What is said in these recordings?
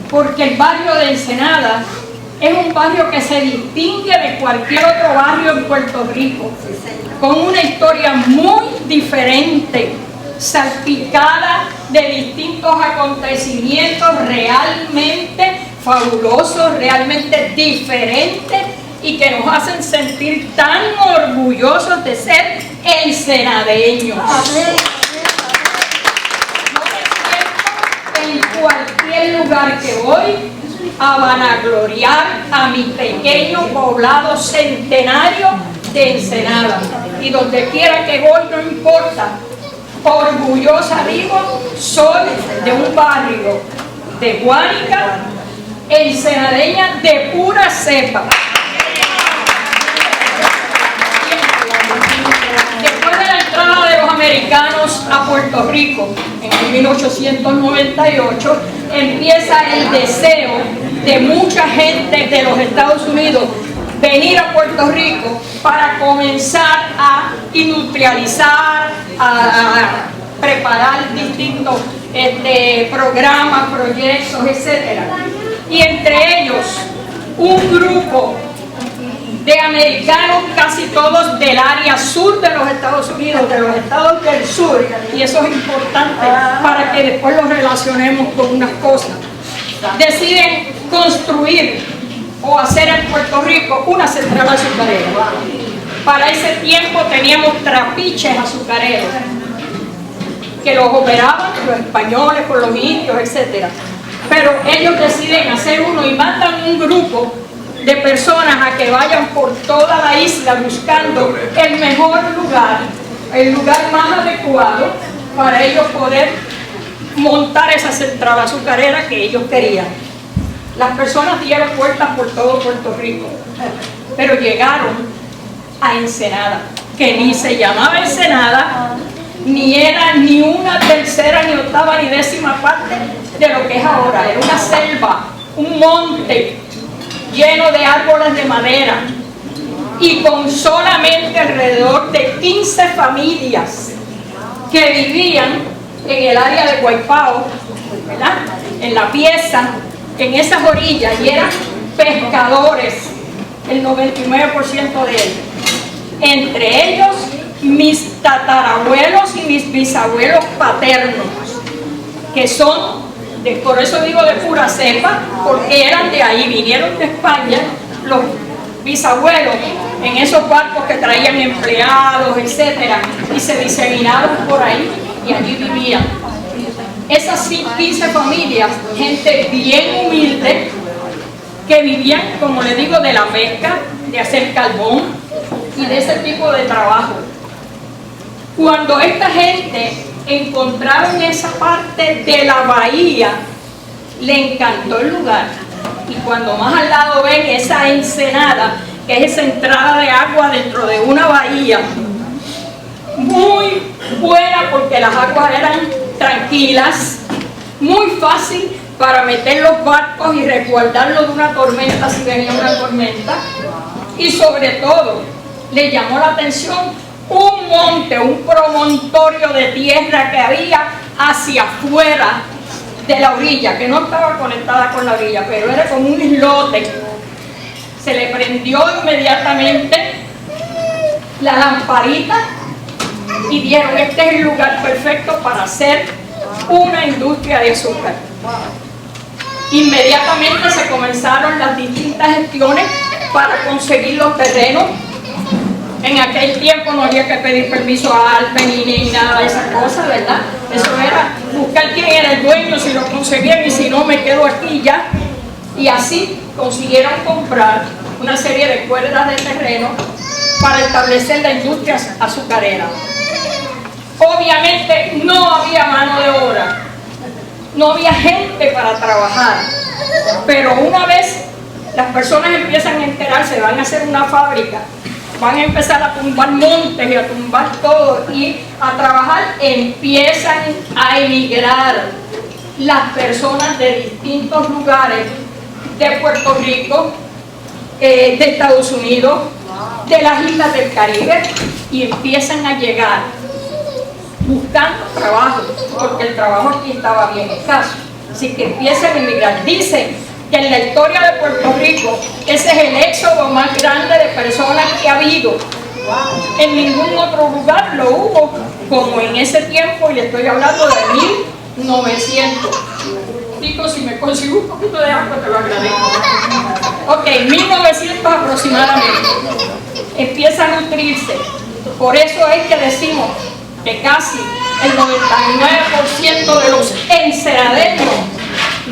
porque el barrio de Ensenada es un barrio que se distingue de cualquier otro barrio en Puerto Rico, con una historia muy diferente, salpicada de distintos acontecimientos realmente fabulosos, realmente diferentes y que nos hacen sentir tan orgullosos de ser ensenadeños. No me siento en cualquier lugar que voy a vanagloriar a mi pequeño poblado centenario de Ensenada, y donde quiera que voy no importa, orgullosa digo, soy de un barrio de Guánica, ensenadeña de pura cepa. Después de la entrada de los americanos a Puerto Rico en 1898, empieza el deseo de mucha gente de los Estados Unidos venir a Puerto Rico para comenzar a industrializar, a preparar distintos programas, proyectos, etc. Y entre ellos un grupo de americanos, casi todos del área sur de los Estados Unidos, de los estados del sur, y eso es importante para que después lo relacionemos con unas cosas, deciden construir o hacer en Puerto Rico una central azucarera. Para ese tiempo teníamos trapiches azucareros que los operaban los españoles con los indios, etc. Pero ellos deciden hacer uno y mandan un grupo de personas a que vayan por toda la isla buscando el mejor lugar, el lugar más adecuado para ellos poder montar esa central azucarera que ellos querían. Las personas dieron vueltas por todo Puerto Rico, pero llegaron a Ensenada, que ni se llamaba Ensenada, ni era ni una tercera, ni octava, ni décima parte de lo que es ahora. Era una selva, un monte lleno de árboles de madera y con solamente alrededor de 15 familias que vivían en el área de Guaynabo, ¿verdad? En la pieza, en esas orillas, y eran pescadores, el 99% de ellos. Entre ellos, mis tatarabuelos y mis bisabuelos paternos, que son, por eso digo de pura cepa, porque eran de ahí, vinieron de España, los bisabuelos, en esos barcos que traían empleados, etcétera, y se diseminaron por ahí, y allí vivían. Esas 15 familias, gente bien humilde, que vivían, como les digo, de la pesca, de hacer carbón y de ese tipo de trabajo. Cuando esta gente encontraron esa parte de la bahía, le encantó el lugar. Y cuando más al lado ven esa ensenada, que es esa entrada de agua dentro de una bahía, muy buena porque las aguas eran tranquilas, muy fácil para meter los barcos y resguardarlos de una tormenta si venía una tormenta, y sobre todo le llamó la atención un monte, un promontorio de tierra que había hacia afuera de la orilla, que no estaba conectada con la orilla, pero era como un islote. Se le prendió inmediatamente la lamparita y dijeron: este es el lugar perfecto para hacer una industria de azúcar. Inmediatamente se comenzaron las distintas gestiones para conseguir los terrenos. En aquel tiempo no había que pedir permiso a Albany ni nada de esas cosas, ¿verdad? Eso era buscar quién era el dueño, si lo conseguían, y si no, me quedo aquí ya. Y así consiguieron comprar una serie de cuerdas de terreno para establecer la industria azucarera. Obviamente no había mano de obra, no había gente para trabajar, pero una vez las personas empiezan a enterarse, van a hacer una fábrica, van a empezar a tumbar montes y a tumbar todo y a trabajar, empiezan a emigrar las personas de distintos lugares de Puerto Rico, de Estados Unidos, de las islas del Caribe, y empiezan a llegar buscando trabajo, porque el trabajo aquí estaba bien escaso. Así que empiezan a emigrar. Dicen que en la historia de Puerto Rico ese es el éxodo más grande de personas que ha habido. En ningún otro lugar lo hubo como en ese tiempo, y le estoy hablando de 1900. Digo, si me consigo un poquito de agua te lo agradezco. Ok, 1900 aproximadamente. Empieza a nutrirse. Por eso es que decimos que casi el 99% de los enceradeños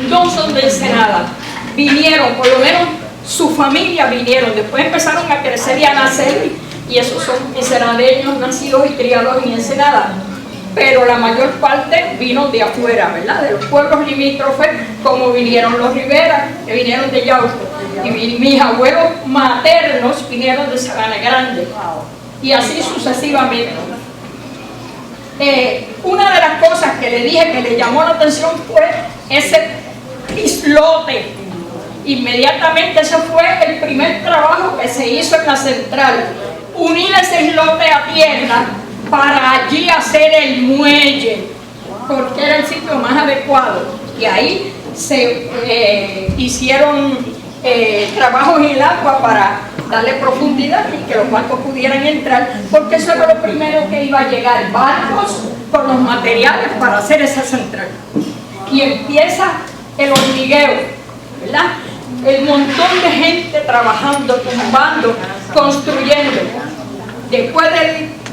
no son de Ensenada. Vinieron, por lo menos su familia vinieron, después empezaron a crecer y a nacer, y esos son enceradeños nacidos y criados en Ensenada. Pero la mayor parte vino de afuera, ¿verdad? De los pueblos limítrofes, como vinieron los Rivera, que vinieron de Yauco. Y mis abuelos maternos vinieron de Sabana Grande. Y así sucesivamente. Una de las cosas que le dije que le llamó la atención fue ese islote. Inmediatamente ese fue el primer trabajo que se hizo en la central. Unir ese islote a tierra para allí hacer el muelle, porque era el sitio más adecuado. Y ahí se hicieron trabajos en el agua para darle profundidad y que los barcos pudieran entrar, porque eso era lo primero que iba a llegar, barcos con los materiales para hacer esa central. Y empieza el hormigueo, ¿verdad? El montón de gente trabajando, tumbando, construyendo. Después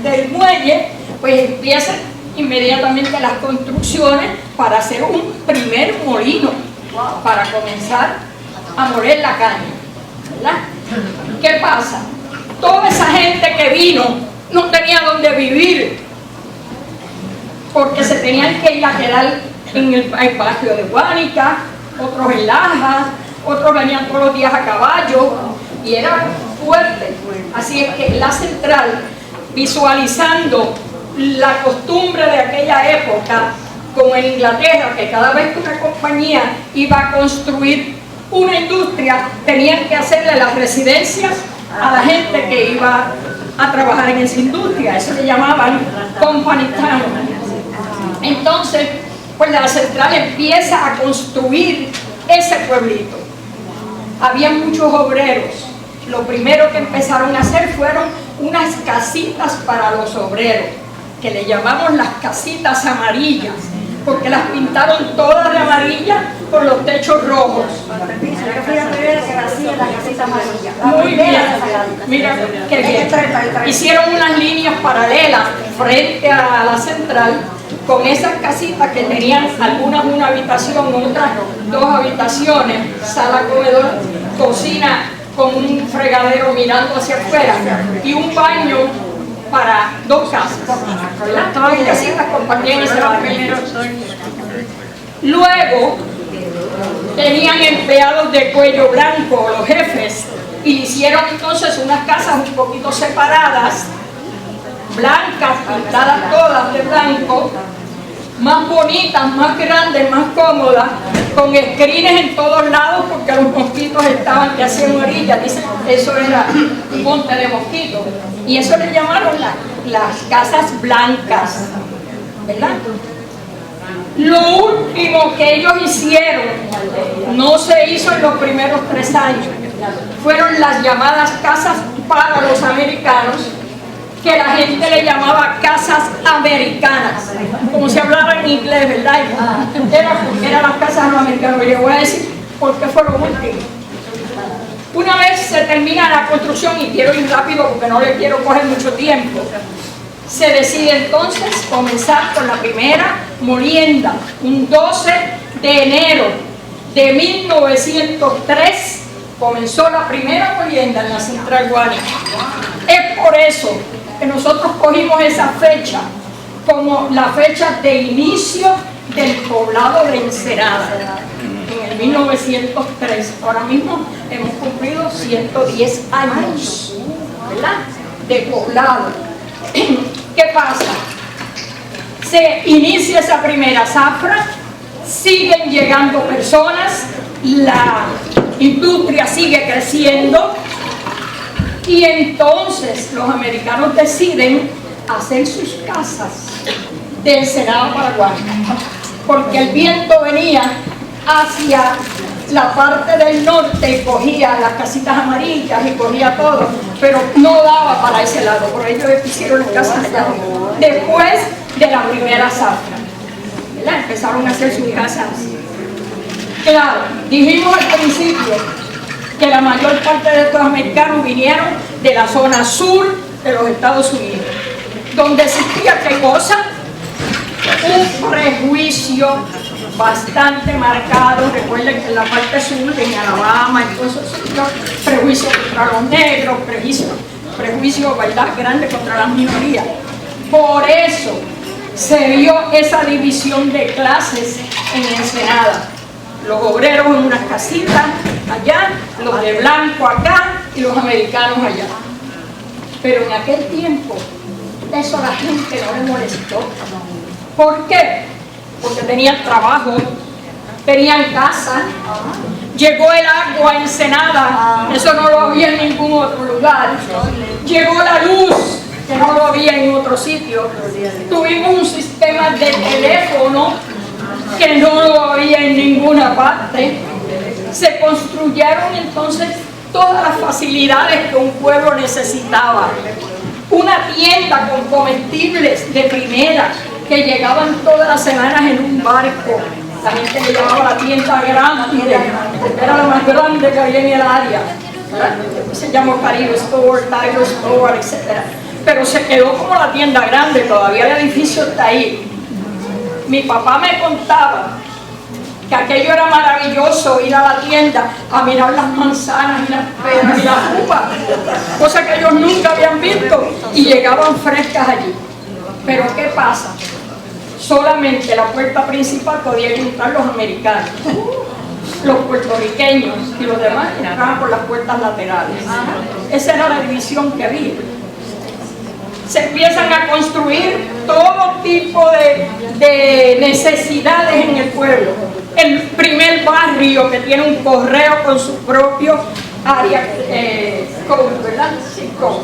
del muelle, pues empiezan inmediatamente las construcciones para hacer un primer molino, para comenzar a moler la caña, ¿verdad? ¿Qué pasa? Toda esa gente que vino no tenía dónde vivir, porque se tenían que ir a quedar en el barrio de Guánica, otros en Laja, otros venían todos los días a caballo, y era fuerte. Así es que la central, visualizando la costumbre de aquella época, como en Inglaterra, que cada vez que una compañía iba a construir una industria, tenían que hacerle las residencias a la gente que iba a trabajar en esa industria. Eso le llamaban company town. Entonces, pues la central empieza a construir ese pueblito. Había muchos obreros. Lo primero que empezaron a hacer fueron unas casitas para los obreros, que le llamamos las casitas amarillas, porque las pintaron todas de amarilla con los techos rojos. Muy bien, mira qué bien. Hicieron unas líneas paralelas frente a la central con esas casitas que tenían algunas una habitación, otras dos habitaciones, sala, comedor, cocina con un fregadero mirando hacia afuera y un baño para dos casas. Todas las casitas compartían ese baño. Luego tenían empleados de cuello blanco, los jefes, y hicieron entonces unas casas un poquito separadas, blancas, pintadas todas de blanco, más bonitas, más grandes, más cómodas, con screens en todos lados, porque los mosquitos estaban que hacían orilla. Dicen, eso era un monte de mosquitos, y eso le llamaron las casas blancas, ¿verdad? Lo último que ellos hicieron, no se hizo en los primeros 3 años, fueron las llamadas casas para los americanos, que la gente le llamaba casas americanas, como si hablara en inglés, ¿verdad? Eran las casas de los americanos. Y les voy a decir por qué fue lo último. Una vez se termina la construcción, y quiero ir rápido porque no le quiero coger mucho tiempo, se decide entonces comenzar con la primera molienda, un 12 de enero de 1903, comenzó la primera molienda en la Central Guánica. Es por eso que nosotros cogimos esa fecha como la fecha de inicio del poblado de Ensenada, en el 1903. Ahora mismo hemos cumplido 110 años, ¿verdad?, de poblado. ¿Qué pasa? Se inicia esa primera zafra, siguen llegando personas, la industria sigue creciendo, y entonces los americanos deciden hacer sus casas de Ensenada para Guánica, porque el viento venía hacia la parte del norte y cogía las casitas amarillas y cogía todo, pero no daba para ese lado, por ello hicieron las casas allá. Después de la primera zafra, ¿verdad? Empezaron a hacer sus casas. Claro, dijimos al principio que la mayor parte de estos americanos vinieron de la zona sur de los Estados Unidos, donde existía, ¿qué cosa? Un prejuicio bastante marcado. Recuerden que en la parte sur, en Alabama, entonces, prejuicio contra los negros, prejuicio, ¿verdad?, grande contra las minorías. Por eso se vio esa división de clases en Ensenada. Los obreros en unas casitas allá, los de blanco acá y los americanos allá. Pero en aquel tiempo eso a la gente no le molestó. ¿Por qué? Porque tenían trabajo, tenían casa, llegó el agua a Ensenada, eso no lo había en ningún otro lugar, llegó la luz, que no lo había en otro sitio, tuvimos un sistema de teléfono que no lo había en ninguna parte, se construyeron entonces todas las facilidades que un pueblo necesitaba, una tienda con comestibles de primera, que llegaban todas las semanas en un barco. La gente le llamaba la tienda grande, porque era la más grande que había en el área. Se llamó Caribe Store, Tiger Store, etc. Pero se quedó como la tienda grande, todavía el edificio está ahí. Mi papá me contaba que aquello era maravilloso, ir a la tienda a mirar las manzanas y las peras y las uvas, cosas que ellos nunca habían visto, y llegaban frescas allí. Pero ¿qué pasa? Solamente la puerta principal podían entrar los americanos, los puertorriqueños y los demás entraban por las puertas laterales. Esa era la división que había. Se empiezan a construir todo tipo de necesidades en el pueblo. El primer barrio que tiene un correo con su propio área code, ¿verdad? Sí, code.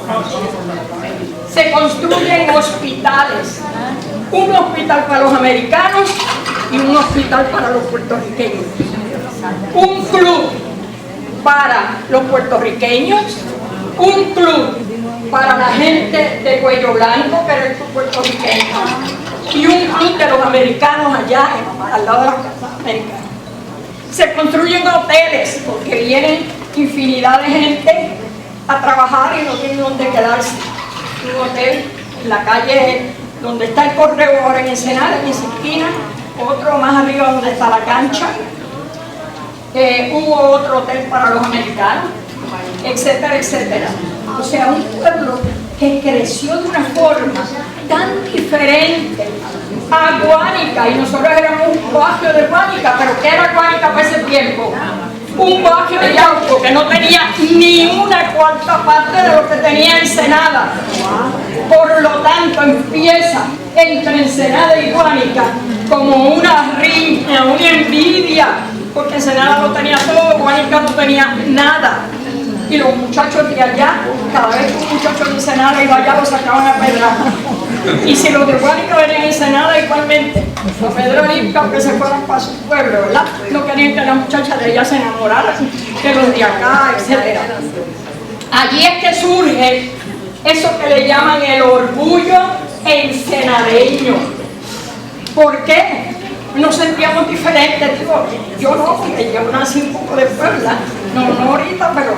Se construyen hospitales, un hospital para los americanos y un hospital para los puertorriqueños, un club para los puertorriqueños, un club para la gente de cuello blanco, que era el puertorriqueño, y un club de los americanos allá al lado de las casas americanas. Se construyen hoteles porque vienen infinidad de gente a trabajar y no tienen dónde quedarse. Un hotel en la calle donde está el correo ahora en Ensenada, en esa esquina, otro más arriba donde está la cancha, hubo otro hotel para los americanos, etcétera, etcétera. O sea, un pueblo que creció de una forma tan diferente a Guánica, y nosotros éramos un barrio de Guánica, pero ¿qué era Guánica para ese tiempo? Un barrio de Yauco que no tenía ni una cuarta parte de lo que tenía Ensenada. Por lo tanto, empieza entre Ensenada y Guánica como una riña, una envidia, porque Ensenada lo tenía todo, Guánica no tenía nada. Y los muchachos de allá, cada vez que un muchacho de Ensenada iba allá, lo sacaban a pedrar. Y si los de Guánica venían a Ensenada, igualmente, los pedronistas, aunque se fueran para su pueblo, ¿verdad? No querían que las muchachas de allá se enamoraran de los de acá, etc. Allí es que surge eso que le llaman el orgullo ensenadeño. ¿Por qué? Nos sentíamos diferentes, digo, yo no, porque yo nací un poco de Puebla, no ahorita, pero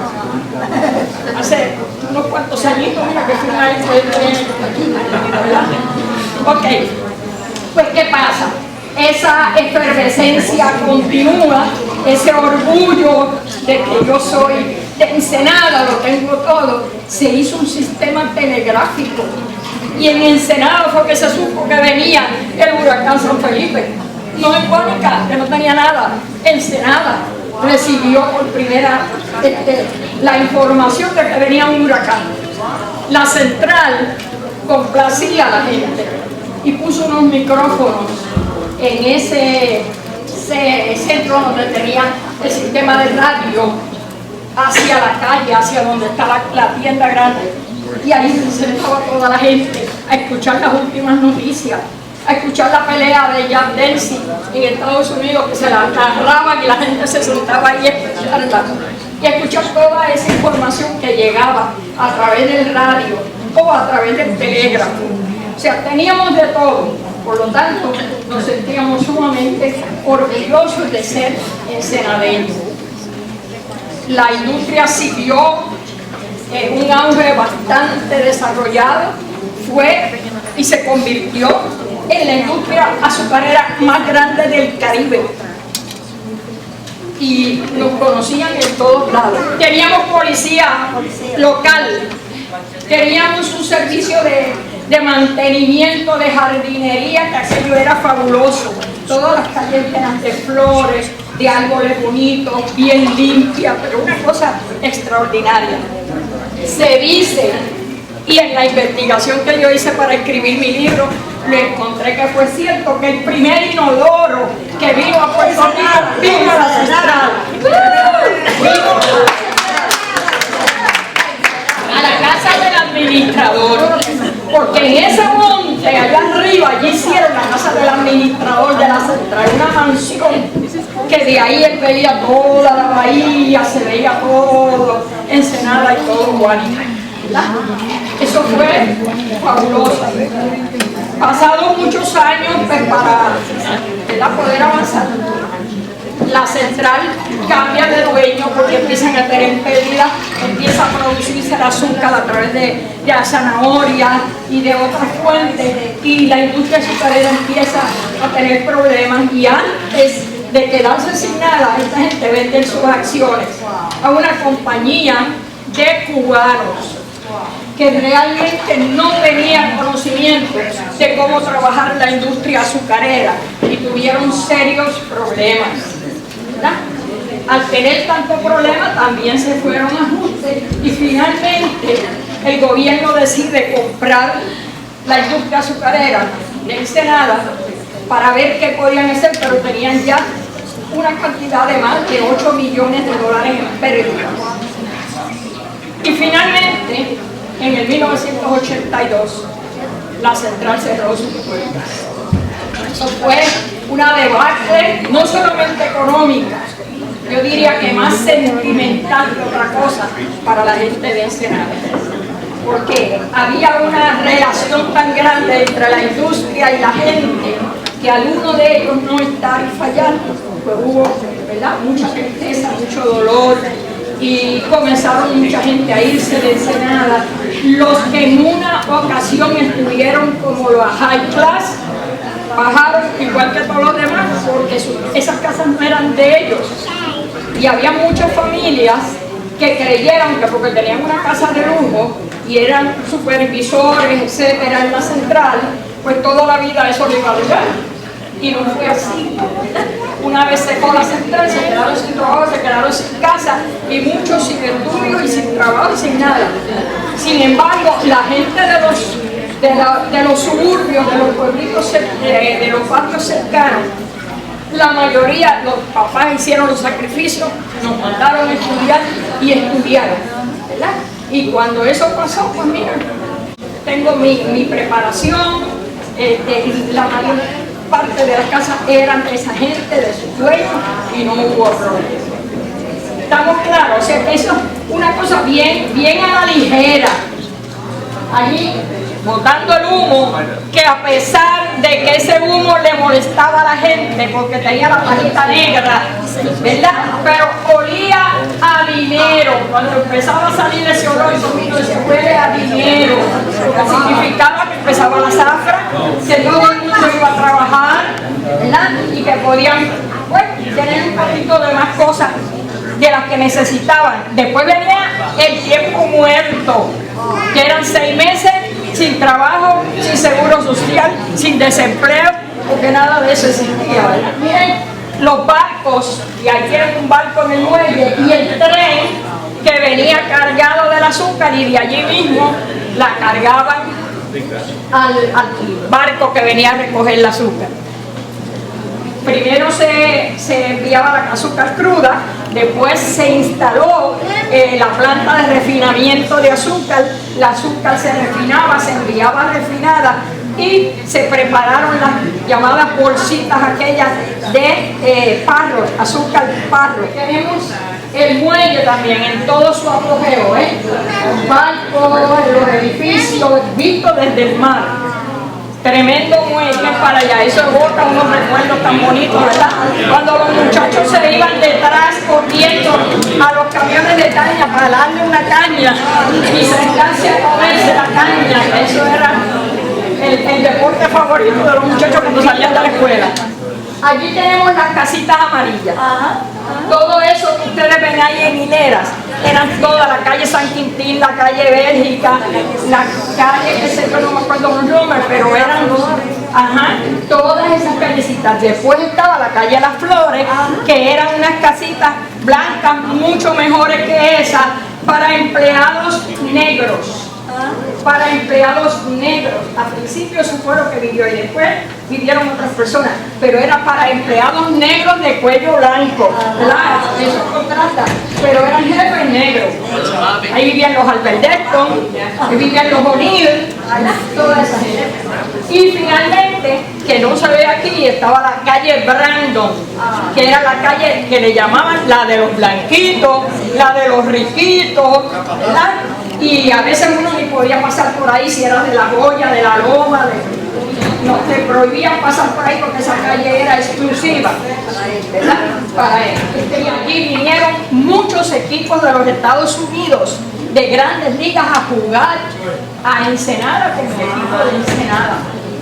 hace unos cuantos añitos, mira que fui maestro de ¿verdad? Ok, pues ¿qué pasa? Esa efervescencia continúa, ese orgullo de que yo soy de Ensenada, lo tengo todo. Se hizo un sistema telegráfico y en Ensenada fue que se supo que venía el huracán San Felipe. No en Guánica, que no tenía nada. Ensenada recibió por primera la información de que venía un huracán. La central complacía a la gente y puso unos micrófonos en ese centro donde tenía el sistema de radio hacia la calle, hacia donde está la tienda grande, y ahí se sentaba toda la gente a escuchar las últimas noticias, a escuchar la pelea de Jack Dempsey en Estados Unidos, que se la narraban y la gente se sentaba ahí a escucharla. Y escuchar toda esa información que llegaba a través del radio o a través del telégrafo. O sea, teníamos de todo. Por lo tanto, nos sentíamos sumamente orgullosos de ser ensenadeños. La industria siguió en un auge bastante desarrollado, fue y se convirtió en la industria azucarera más grande del Caribe. Y nos conocían en todos lados. Teníamos policía local, teníamos un servicio de mantenimiento, de jardinería, que aquello era fabuloso. Todas las calles llenas de flores, de árboles bonitos, bien limpias, pero una cosa extraordinaria. Se dice, y en la investigación que yo hice para escribir mi libro, le encontré que fue cierto, que el primer inodoro que vino a Puerto Rico vino a la central. A la casa del administrador, porque en ese monte allá arriba allí hicieron la casa del administrador de la central, una mansión que de ahí él veía toda la bahía, se veía todo Ensenada y todo Guánica. Eso fue fabuloso. Pasados muchos años, pues, para poder avanzar, la central cambia de dueño porque empiezan a tener pérdidas, empieza a producirse el azúcar a través de la zanahoria y de otras fuentes, y la industria azucarera empieza a tener problemas, y antes de quedarse sin nada, esta gente vende sus acciones a una compañía de cubanos que realmente no tenían conocimiento de cómo trabajar la industria azucarera y tuvieron serios problemas, ¿verdad? Al tener tanto problema también se fueron ajustes y finalmente el gobierno decide comprar la industria azucarera de Ensenada para ver qué podían hacer, pero tenían ya una cantidad de más de $8 millones en pérdidas. Y finalmente, en el 1982, la central cerró sus puertas. Eso fue una debacle no solamente económica, yo diría que más sentimental que otra cosa para la gente de Ensenada, porque había una relación tan grande entre la industria y la gente que al uno de ellos no estar y fallar, pues hubo, ¿verdad?, mucha tristeza, mucho dolor, y comenzaron mucha gente a irse de Ensenada. Los que en una ocasión estuvieron como los high class bajaron igual que todos los demás, porque esas casas no eran de ellos, y había muchas familias que creyeron que porque tenían una casa de lujo y eran supervisores, etcétera, en la central, pues toda la vida eso le iba a durar. Y no fue así. Una vez se fue la central, se quedaron sin trabajo, se quedaron sin casa, y muchos sin estudios y sin trabajo y sin nada. Sin embargo, la gente de los suburbios, de los pueblitos, de los barrios cercanos, la mayoría, los papás hicieron los sacrificios, nos mandaron a estudiar y estudiaron, ¿verdad? Y cuando eso pasó, pues mira, tengo mi preparación, la mayor parte de las casas eran de esa gente, de sus dueños, y no hubo problema. ¿Estamos claros? O sea que eso es una cosa bien a la ligera. Allí, botando el humo, que a pesar de que ese humo le molestaba a la gente porque tenía la pajita negra, ¿verdad? Pero olía a dinero. Cuando empezaba a salir ese olor, todo el mundo decía, huele a dinero. Lo que significaba que empezaba la zafra, que todo el mundo iba a trabajar, ¿verdad? Y que podían, pues, tener un poquito de más cosas de las que necesitaban. Después venía el tiempo muerto, que eran 6 meses sin trabajo, sin seguro social, sin desempleo, porque nada de eso existía, ¿verdad? Miren, los barcos, y aquí tienen un barco en el muelle, y el tren que venía cargado del azúcar, y de allí mismo la cargaban al barco que venía a recoger el azúcar. Primero se enviaba la azúcar cruda, después se instaló la planta de refinamiento de azúcar, la azúcar se refinaba, se enviaba refinada y se prepararon las llamadas bolsitas aquellas de parro, azúcar parro. Tenemos el muelle también en todo su apogeo, los barcos, los edificios, visto desde el mar. Tremendo muelle para allá, eso bota unos recuerdos tan bonitos, ¿verdad? Cuando los muchachos se iban detrás corriendo a los camiones de caña para darle una caña y sentarse a comerse la caña, eso era el deporte favorito de los muchachos cuando salían de la escuela. Allí tenemos las casitas amarillas. Todo eso que ustedes ven ahí en hileras, eran toda la calle San Quintín, la calle Bélgica, la calle que se no me acuerdo los nombres, pero eran todas esas callecitas. Después estaba la calle Las Flores, que eran unas casitas blancas mucho mejores que esas para empleados negros. Para empleados negros. Al principio eso fue lo que vivió y después vivieron otras personas, pero era para empleados negros de cuello blanco. Claro, eso contrasta, pero eran jefes negros. Ahí vivían los Alberteston, ahí vivían los O'Neill, toda esa gente. Y finalmente, que no se ve aquí, estaba la calle Brandon, que era la calle que le llamaban la de los blanquitos, la de los riquitos, ¿verdad? Y a veces uno ni podía pasar por ahí si era de La Joya, de La Loma, no te prohibían pasar por ahí porque esa calle era exclusiva, ¿verdad? Para él. Y aquí vinieron muchos equipos de los Estados Unidos, de grandes ligas, a jugar a Ensenada como equipo de Ensenada.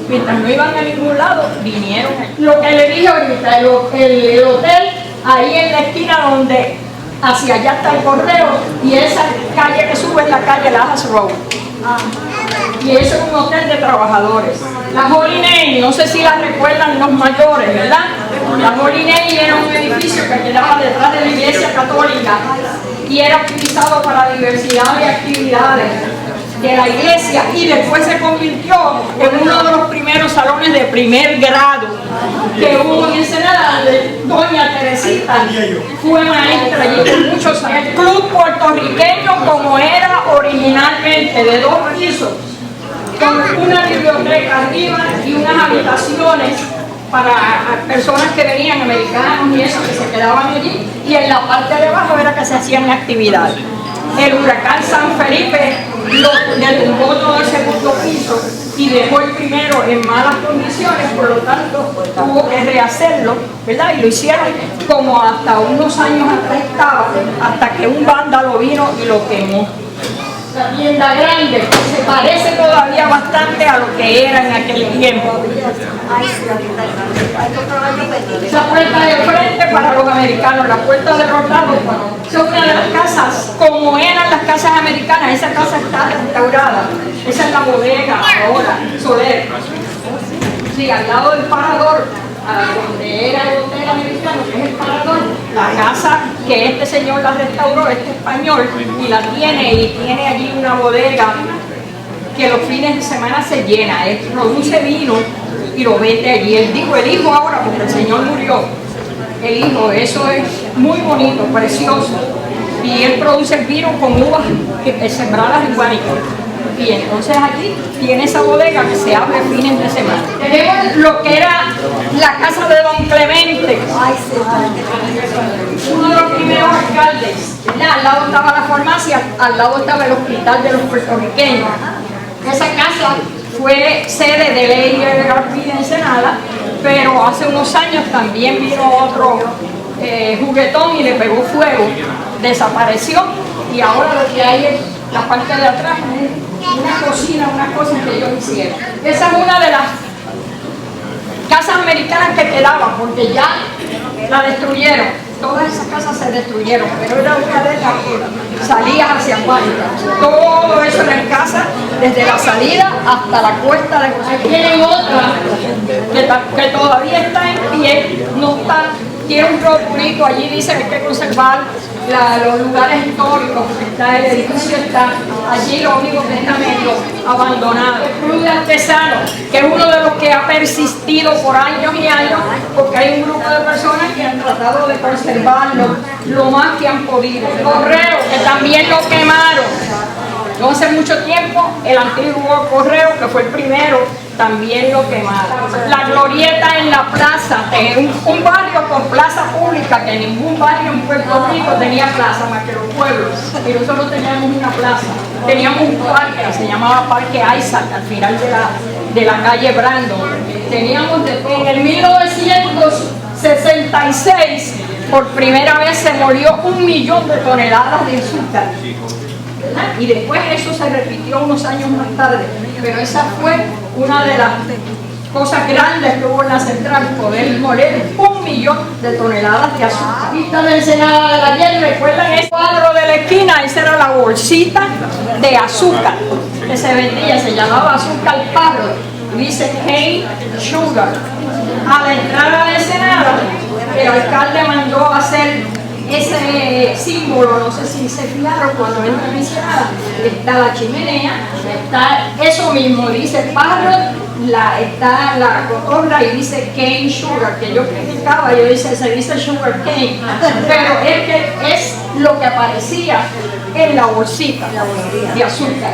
Mientras no iban a ningún lado, vinieron. Lo que le dije ahorita, el hotel ahí en la esquina donde hacia allá está el correo y esa calle que sube es la calle Lajas Road. Y eso es un hotel de trabajadores. La Holiday, no sé si la recuerdan los mayores, ¿verdad? La Holiday era un edificio que quedaba detrás de la iglesia católica y era utilizado para diversidad de actividades de la iglesia y después se convirtió en uno de los primeros salones de primer grado que hubo en Ensenada, donde doña Teresita fue maestra allí por muchos años. El club puertorriqueño como era originalmente, de 2 pisos, con una biblioteca arriba y unas habitaciones para personas que venían, americanos y eso, que se quedaban allí, y en la parte de abajo era que se hacían actividades. El huracán San Felipe lo derrumbó todo el segundo piso y dejó el primero en malas condiciones, por lo tanto tuvo que rehacerlo, ¿verdad? Y lo hicieron como hasta unos años atrás estaba, hasta que un vándalo vino y lo quemó. La tienda grande se parece todavía bastante a lo que era en aquel tiempo. Esa puerta de frente para los americanos, la puerta de los lados, es una de las casas como eran las casas americanas. Esa casa está restaurada, esa es la bodega ahora, Soler. Sí, al lado del parador, donde era el hotel americano, que es el parador, la casa que este señor la restauró, este español, y la tiene, y tiene allí una bodega que los fines de semana se llena, él produce vino y lo vende allí. Él dijo, el hijo ahora, porque el señor murió, el hijo, eso es muy bonito, precioso, y él produce el vino con uvas sembradas en Guánico. Y entonces aquí tiene esa bodega que se abre fines de semana. Tenemos lo que era la casa de Don Clemente, uno de los primeros alcaldes. Al lado estaba la farmacia, al lado estaba el hospital de los puertorriqueños. Esa casa fue sede de Ley de Ensenada, pero hace unos años también vino otro juguetón y le pegó fuego, desapareció, y ahora lo que hay es la parte de atrás, una cocina, unas cosas que ellos hicieron. Esa es una de las casas americanas que quedaban, porque ya la destruyeron. Todas esas casas se destruyeron, pero era una de las que salía hacia Guánica. Todo eso era en casa, desde la salida hasta la cuesta de José. Tienen otra que todavía está en pie, no está, tiene un rotulito, allí dice que hay que conservar los lugares históricos, está el edificio, está allí, lo único que está medio abandonado. El Club de Artesanos, que es uno de los que ha persistido por años y años, porque hay un grupo de personas que han tratado de conservarlo lo más que han podido. El Correo, que también lo quemaron. No hace mucho tiempo, el antiguo Correo, que fue el primero, también lo quemaron. La glorieta en la plaza, un barrio con plaza pública, que ningún barrio en Puerto Rico tenía plaza más que los pueblos, y nosotros teníamos una plaza. Teníamos un parque, se llamaba Parque Isaac, al final de la calle Brandon. Teníamos en el 1966, por primera vez se molió 1 millón de toneladas de azúcar. Y después eso se repitió unos años más tarde, pero esa fue una de las cosas grandes que hubo en la central, poder moler 1 millón de toneladas de azúcar. Vista de Ensenada de la Ayer, ¿recuerdan ese cuadro de la esquina? Esa era la bolsita de azúcar que se vendía, se llamaba azúcar parro, dice cane sugar. A la entrada de Ensenada, el alcalde mandó a hacer ese símbolo, no sé si se fijaron cuando entra en Ensenada, está la chimenea, está eso mismo, dice parrot, está la cotorra y dice cane sugar, que yo criticaba, yo dice, se dice sugar cane, pero es que es lo que aparecía en la bolsita de azúcar.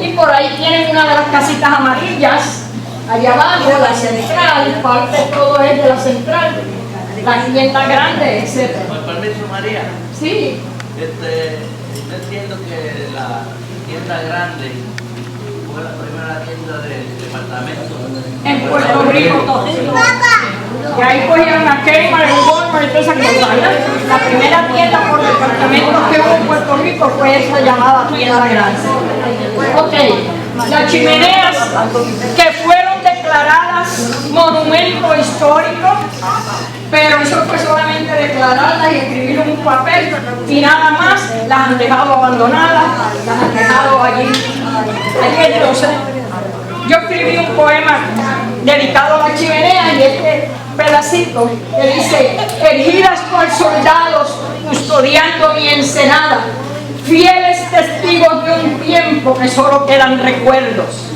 Y por ahí tienen una de las casitas amarillas, allá abajo, la central, parte de todo es de la central, la tienda grande, etc. Con permiso, María. Sí. Yo entiendo que la tienda grande fue la primera tienda del departamento. En Puerto Rico. Y ahí cogieron a Kmart, el Walmart y todas esas cosas. La primera tienda por departamento que hubo en Puerto Rico fue esa llamada tienda grande. Ok, las chimeneas que fueron declaradas monumento histórico, pero eso fue solamente declararlas y escribir en un papel y nada más, las han dejado abandonadas, las han dejado allí. Entonces, yo escribí un poema dedicado a la chimenea y este pedacito que dice: erigidas por soldados custodiando mi Ensenada, fieles testigos de un tiempo que solo quedan recuerdos,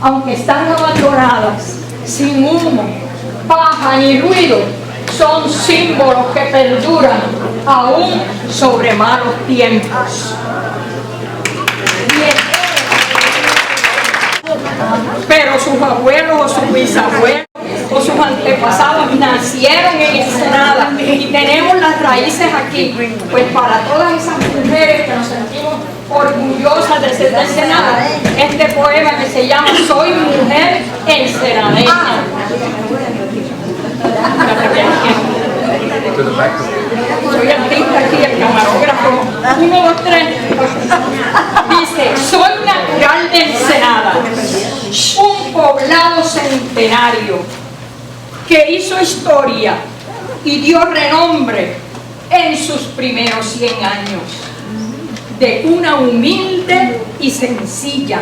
aunque están abandonadas, sin humo, paja ni ruido, son símbolos que perduran aún sobre malos tiempos. Pero sus abuelos o sus bisabuelos o sus antepasados nacieron en Ensenada y tenemos las raíces aquí. Pues para todas esas mujeres que nos sentimos orgullosas de ser de Ensenada, este poema que se llama Soy mujer ensenadeña. Soy artista aquí, el camarógrafo. 1, 2, 3. Dice: soy natural de Ensenada, un poblado centenario que hizo historia y dio renombre en sus primeros 100 años. De una humilde y sencilla,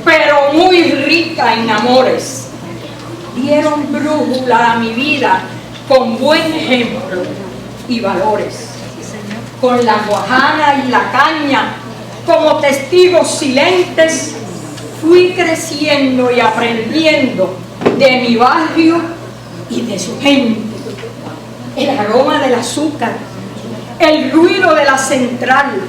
pero muy rica en amores, dieron brújula a mi vida con buen ejemplo y valores. Con la guajana y la caña como testigos silentes, fui creciendo y aprendiendo de mi barrio y de su gente. El aroma del azúcar, el ruido de la central,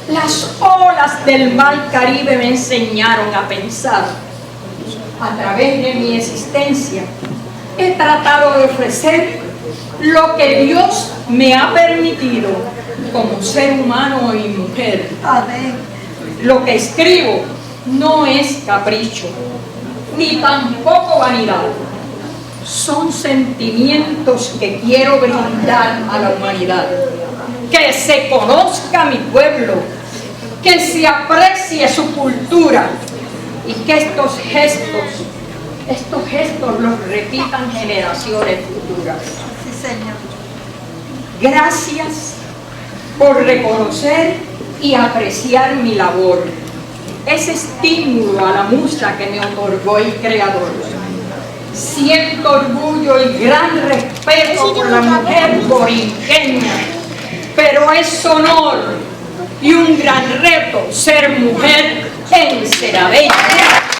las olas del mar Caribe me enseñaron a pensar. A través de mi existencia he tratado de ofrecer lo que Dios me ha permitido como ser humano y mujer. Amén. Lo que escribo no es capricho, ni tampoco vanidad. Son sentimientos que quiero brindar a la humanidad. Que se conozca mi pueblo, que se aprecie su cultura y que estos gestos los repitan generaciones futuras. Sí, Señor. Gracias por reconocer y apreciar mi labor. Ese estímulo a la musa que me otorgó el Creador. Siento orgullo y gran respeto por la mujer borinqueña, pero es honor y un gran reto ser mujer ensenadeña.